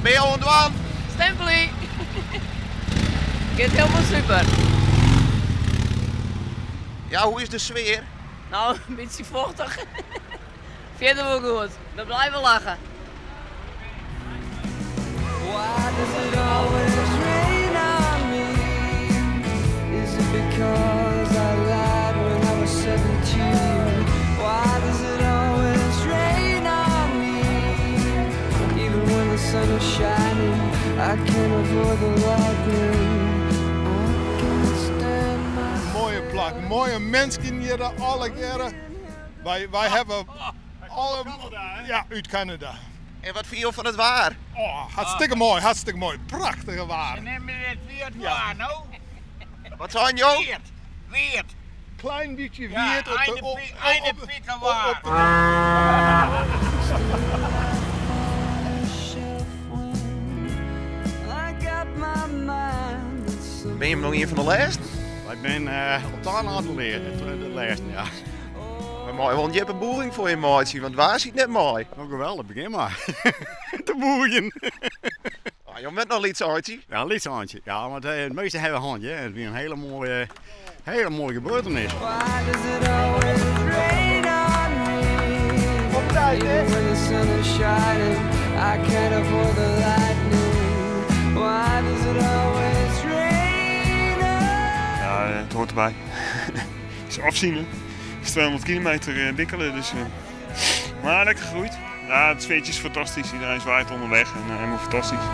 Ben je al ontwaan? Stempelie. Gaat helemaal super. Ja, hoe is de sfeer? Nou, een beetje vochtig. Verder wel goed. We blijven lachen. Why does it always rain on me? Is it because I lied when I was 17? Why does it always rain on me? Even when the sun is shining, I can't avoid the lightning. I can't stand my Mooie plak, mooie mensen hier alle keren. Wij hebben alle... Ja, uit Canada. En wat vind je van het waar? Oh, hartstikke mooi. Prachtige waar. Neem je het weer waar nou? Wat zijn jou? Weert. Klein beetje Ja, weerd eine pikken waar. shelf when I got my mind on something. Ben je hem nog een van de lijst? Ik ben op de aantal de lijst, ja. Maar mooi, want je hebt een boering voor je maatje, want waar ziet net mooi? Nou geweldig, begin maar. Te boeien. Ah, je bent nog iets uitje. Ja, een lidshandje. Ja, want het meeste hebben een handje. Het is weer een hele mooie gebeurtenis. Why does it always rain on me? Even when the sun is shining, I can't avoid the lightning. Why does it always rain on me? Ja, het hoort erbij. Het is afzien, hè. Het is 200 kilometer wikkelen, dus... maar lekker gegroeid. Ja, het sfeertje is fantastisch. Iedereen zwaait onderweg en helemaal fantastisch.